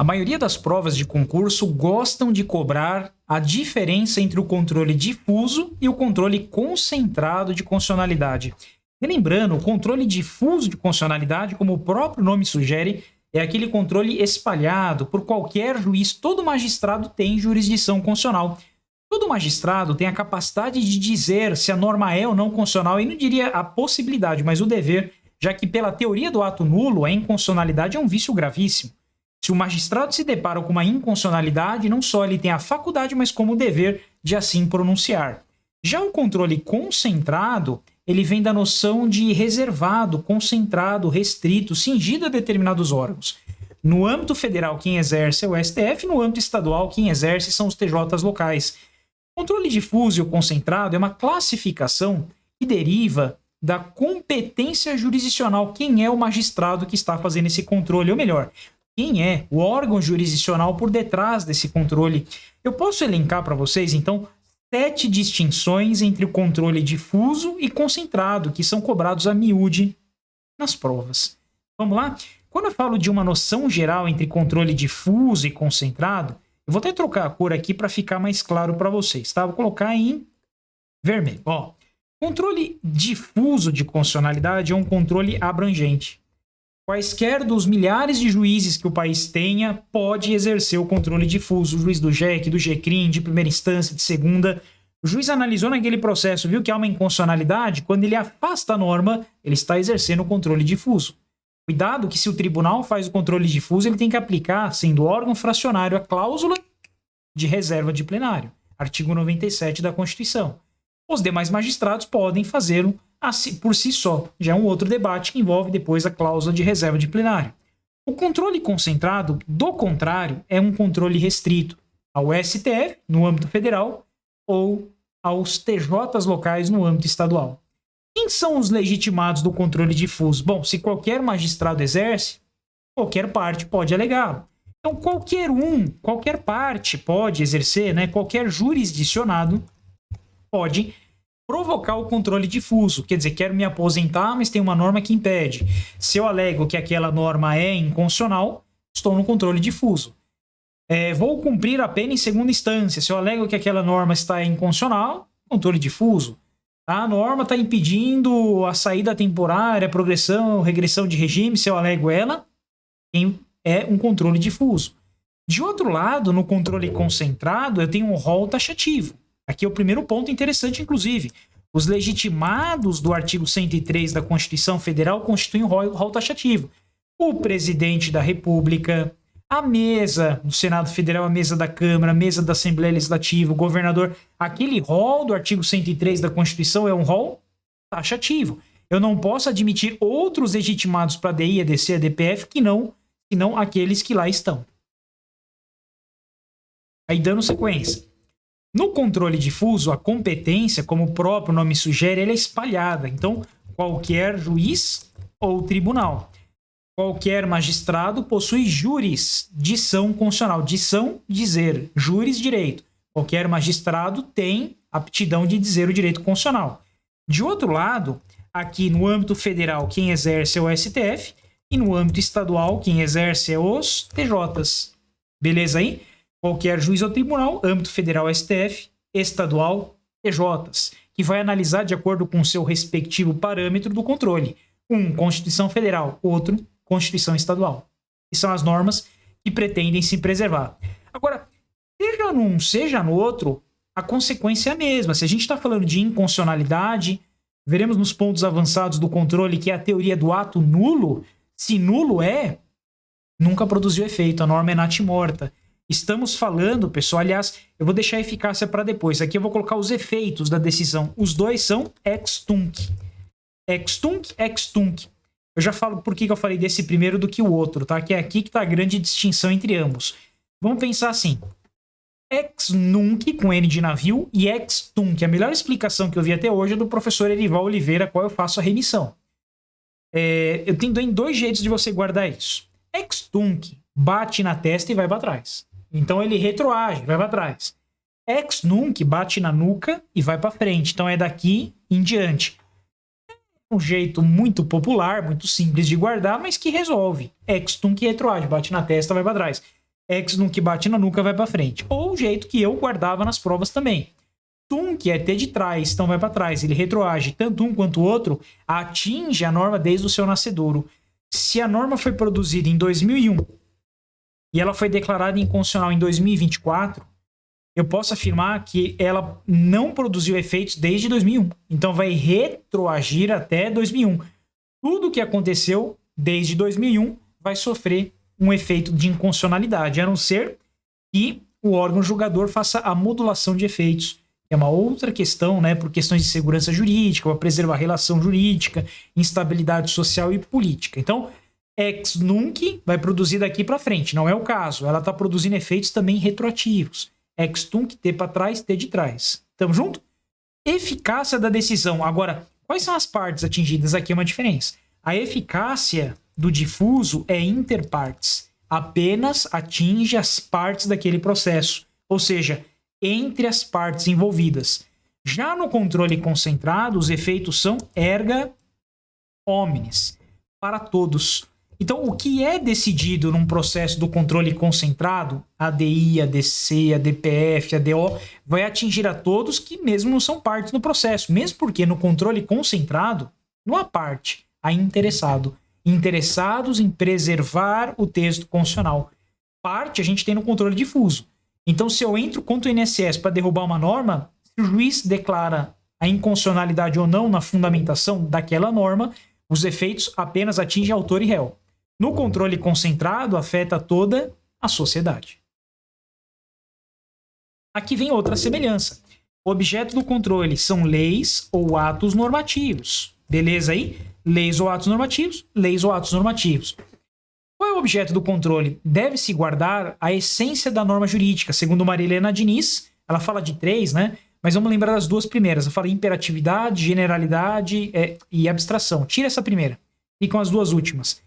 A maioria das provas de concurso gostam de cobrar a diferença entre o controle difuso e o controle concentrado de constitucionalidade. Relembrando, o controle difuso de constitucionalidade, como o próprio nome sugere, é aquele controle espalhado por qualquer juiz. Todo magistrado tem jurisdição constitucional. Todo magistrado tem a capacidade de dizer se a norma é ou não constitucional, e não diria a possibilidade, mas o dever, já que pela teoria do ato nulo, a inconstitucionalidade é um vício gravíssimo. Se o magistrado se depara com uma inconstitucionalidade, não só ele tem a faculdade, mas como o dever de assim pronunciar. Já o controle concentrado, ele vem da noção de reservado, concentrado, restrito, cingido a determinados órgãos. No âmbito federal, quem exerce é o STF, no âmbito estadual, quem exerce são os TJs locais. O controle difuso e o concentrado é uma classificação que deriva da competência jurisdicional. Quem é o magistrado que está fazendo esse controle? Ou melhor, quem é o órgão jurisdicional por detrás desse controle? Eu posso elencar para vocês, então, 7 distinções entre o controle difuso e concentrado, que são cobrados a miúde nas provas. Vamos lá? Quando eu falo de uma noção geral entre controle difuso e concentrado, eu vou até trocar a cor aqui para ficar mais claro para vocês, tá? Vou colocar em vermelho. Ó, controle difuso de constitucionalidade é um controle abrangente. Quaisquer dos milhares de juízes que o país tenha, pode exercer o controle difuso. O juiz do JEC, do GCRIM, de primeira instância, de segunda. O juiz analisou naquele processo, viu que há uma inconstitucionalidade, quando ele afasta a norma, ele está exercendo o controle difuso. Cuidado que se o tribunal faz o controle difuso, ele tem que aplicar, sendo órgão fracionário, a cláusula de reserva de plenário. Artigo 97 da Constituição. Os demais magistrados podem fazê-lo por si só. Já é um outro debate que envolve depois a cláusula de reserva de plenário. O controle concentrado, do contrário, é um controle restrito ao STF, no âmbito federal, ou aos TJs locais, no âmbito estadual. Quem são os legitimados do controle difuso? Bom, se qualquer magistrado exerce, qualquer parte pode alegá-lo. Então, qualquer parte pode exercer, né? Qualquer jurisdicionado pode provocar o controle difuso. Quer dizer, quero me aposentar, mas tem uma norma que impede. Se eu alego que aquela norma é inconstitucional, estou no controle difuso. Vou cumprir a pena em segunda instância. Se eu alego que aquela norma está inconstitucional, controle difuso. A norma está impedindo a saída temporária, a progressão, regressão de regime. Se eu alego ela, é um controle difuso. De outro lado, no controle concentrado, eu tenho um rol taxativo. Aqui é o primeiro ponto interessante, inclusive. Os legitimados do artigo 103 da Constituição Federal constituem um rol taxativo. O presidente da República, a mesa do Senado Federal, a mesa da Câmara, a mesa da Assembleia Legislativa, o governador. Aquele rol do artigo 103 da Constituição é um rol taxativo. Eu não posso admitir outros legitimados para a DI, a DC, a DPF, que não aqueles que lá estão. Aí, dando sequência. No controle difuso, a competência, como o próprio nome sugere, ela é espalhada. Então, qualquer juiz ou tribunal, qualquer magistrado possui jurisdição constitucional. Dição, dizer. Juris, direito. Qualquer magistrado tem aptidão de dizer o direito constitucional. De outro lado, aqui no âmbito federal, quem exerce é o STF, e no âmbito estadual, quem exerce é os TJs. Beleza aí? Qualquer juiz ou tribunal, âmbito federal STF, estadual TJs, que vai analisar de acordo com o seu respectivo parâmetro do controle. Um, Constituição Federal, outro, Constituição Estadual. Que são as normas que pretendem se preservar. Agora, seja num, seja no outro, a consequência é a mesma. Se a gente está falando de inconstitucionalidade, veremos nos pontos avançados do controle que é a teoria do ato nulo. Se nulo nunca produziu efeito, a norma é natimorta. Estamos falando, pessoal, aliás, eu vou deixar a eficácia para depois. Aqui eu vou colocar os efeitos da decisão. Os dois são ex tunc. Ex tunc, ex tunc. Eu já falo por que eu falei desse primeiro do que o outro, tá? Que é aqui que está a grande distinção entre ambos. Vamos pensar assim. Ex nunc, com N de navio, e ex tunc. A melhor explicação que eu vi até hoje é do professor Erival Oliveira, a qual eu faço a remissão. Eu tenho dois jeitos de você guardar isso. Ex tunc bate na testa e vai para trás. Então ele retroage, vai para trás. Ex nunc bate na nuca e vai para frente. Então é daqui em diante. É um jeito muito popular, muito simples de guardar, mas que resolve. Ex nunc retroage, bate na testa, vai para trás. ex nunc bate na nuca, vai para frente. Ou o jeito que eu guardava nas provas também. Tunc é T de trás, então vai para trás. Ele retroage, tanto um quanto o outro, atinge a norma desde o seu nascedouro. Se a norma foi produzida em 2001 e ela foi declarada inconstitucional em 2024, eu posso afirmar que ela não produziu efeitos desde 2001. Então vai retroagir até 2001. Tudo o que aconteceu desde 2001 vai sofrer um efeito de inconstitucionalidade, a não ser que o órgão julgador faça a modulação de efeitos. É uma outra questão, né, por questões de segurança jurídica, para preservar a relação jurídica, instabilidade social e política. Então, ex nunc vai produzir daqui para frente, não é o caso. Ela está produzindo efeitos também retroativos. Ex tunc, T para trás, T de trás. Tamo junto? Eficácia da decisão. Agora, quais são as partes atingidas? Aqui é uma diferença. A eficácia do difuso é inter partes. Apenas atinge as partes daquele processo. Ou seja, entre as partes envolvidas. Já no controle concentrado, os efeitos são erga omnes, para todos. Então, o que é decidido num processo do controle concentrado, ADI, ADC, ADPF, ADO, vai atingir a todos que mesmo não são partes no processo. Mesmo porque no controle concentrado, não há parte, há interessado. Interessados em preservar o texto constitucional. Parte a gente tem no controle difuso. Então, se eu entro contra o INSS para derrubar uma norma, se o juiz declara a inconstitucionalidade ou não na fundamentação daquela norma, os efeitos apenas atingem autor e réu. No controle concentrado, afeta toda a sociedade. Aqui vem outra semelhança. O objeto do controle são leis ou atos normativos. Beleza aí? Leis ou atos normativos, leis ou atos normativos. Qual é o objeto do controle? Deve-se guardar a essência da norma jurídica. Segundo Maria Helena Diniz, ela fala de 3, né? Mas vamos lembrar das 2 primeiras. Ela fala imperatividade, generalidade e abstração. Tira essa primeira. Ficam as 2 últimas.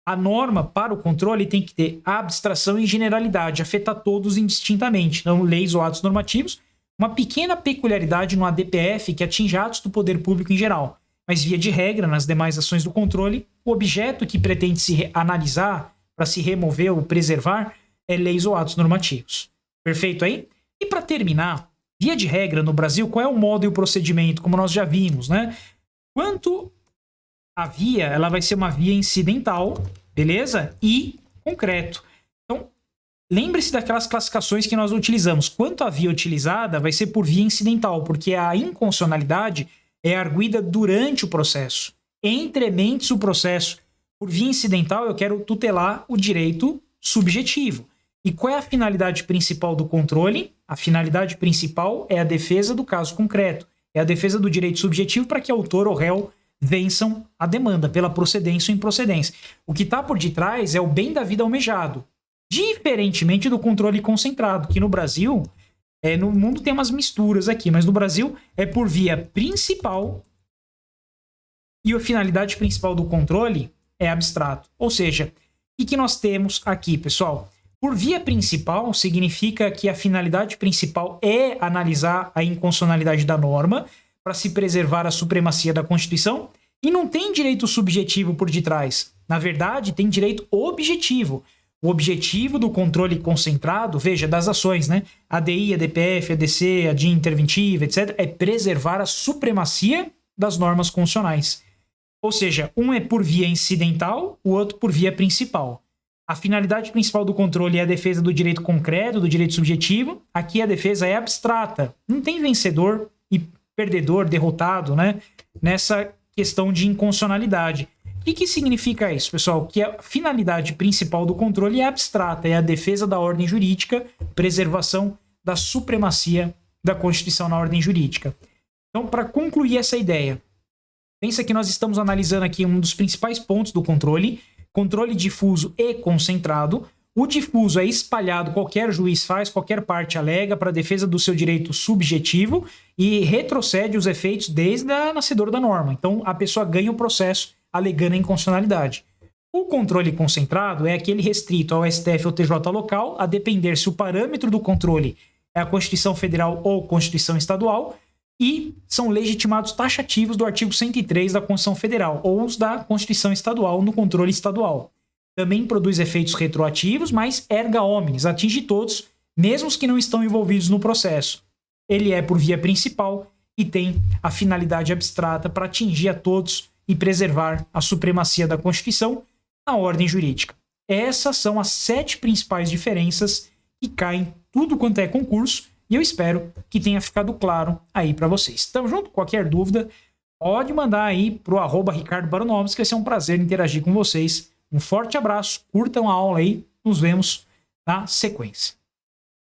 A norma para o controle tem que ter abstração e generalidade, afetar todos indistintamente. Então, leis ou atos normativos. Uma pequena peculiaridade no ADPF que atinge atos do poder público em geral. Mas, via de regra, nas demais ações do controle, o objeto que pretende se analisar para se remover ou preservar é leis ou atos normativos. Perfeito aí? E para terminar, via de regra no Brasil, qual é o modo e o procedimento, como nós já vimos, né? Quanto a via, ela vai ser uma via incidental, beleza? E concreto. Então, lembre-se daquelas classificações que nós utilizamos. Quanto a via utilizada vai ser por via incidental, porque a inconstitucionalidade é arguida durante o processo. Entre mentes o processo. Por via incidental, eu quero tutelar o direito subjetivo. E qual é a finalidade principal do controle? A finalidade principal é a defesa do caso concreto. É a defesa do direito subjetivo para que autor ou réu vençam a demanda pela procedência ou improcedência. O que está por detrás é o bem da vida almejado. Diferentemente do controle concentrado, que no Brasil... no mundo tem umas misturas aqui, mas no Brasil é por via principal e a finalidade principal do controle é abstrato. Ou seja, o que nós temos aqui, pessoal? Por via principal significa que a finalidade principal é analisar a inconstitucionalidade da norma para se preservar a supremacia da Constituição e não tem direito subjetivo por detrás. Na verdade, tem direito objetivo. O objetivo do controle concentrado, veja, das ações, né? ADI, ADPF, ADC, ADI interventiva, etc., é preservar a supremacia das normas constitucionais. Ou seja, um é por via incidental, o outro por via principal. A finalidade principal do controle é a defesa do direito concreto, do direito subjetivo. Aqui a defesa é abstrata. Não tem vencedor e perdedor, derrotado, né? Nessa questão de inconstitucionalidade. O que significa isso, pessoal? Que a finalidade principal do controle é abstrata, é a defesa da ordem jurídica, preservação da supremacia da Constituição na ordem jurídica. Então, para concluir essa ideia, pensa que nós estamos analisando aqui um dos principais pontos do controle difuso e concentrado. O difuso é espalhado, qualquer juiz faz, qualquer parte alega para a defesa do seu direito subjetivo e retrocede os efeitos desde a nascedora da norma. Então, a pessoa ganha o processo alegando a inconstitucionalidade. O controle concentrado é aquele restrito ao STF ou TJ local, a depender se o parâmetro do controle é a Constituição Federal ou Constituição Estadual, e são legitimados taxativos do artigo 103 da Constituição Federal ou os da Constituição Estadual no controle estadual. também produz efeitos retroativos, mas erga omnes, atinge todos, mesmo os que não estão envolvidos no processo. Ele é por via principal e tem a finalidade abstrata para atingir a todos e preservar a supremacia da Constituição na ordem jurídica. Essas são as 7 principais diferenças que caem tudo quanto é concurso e eu espero que tenha ficado claro aí para vocês. Tamo junto? Qualquer dúvida, pode mandar aí pro @Ricardo Baronovski, que vai ser um prazer interagir com vocês. Um forte abraço, curtam a aula aí, nos vemos na sequência.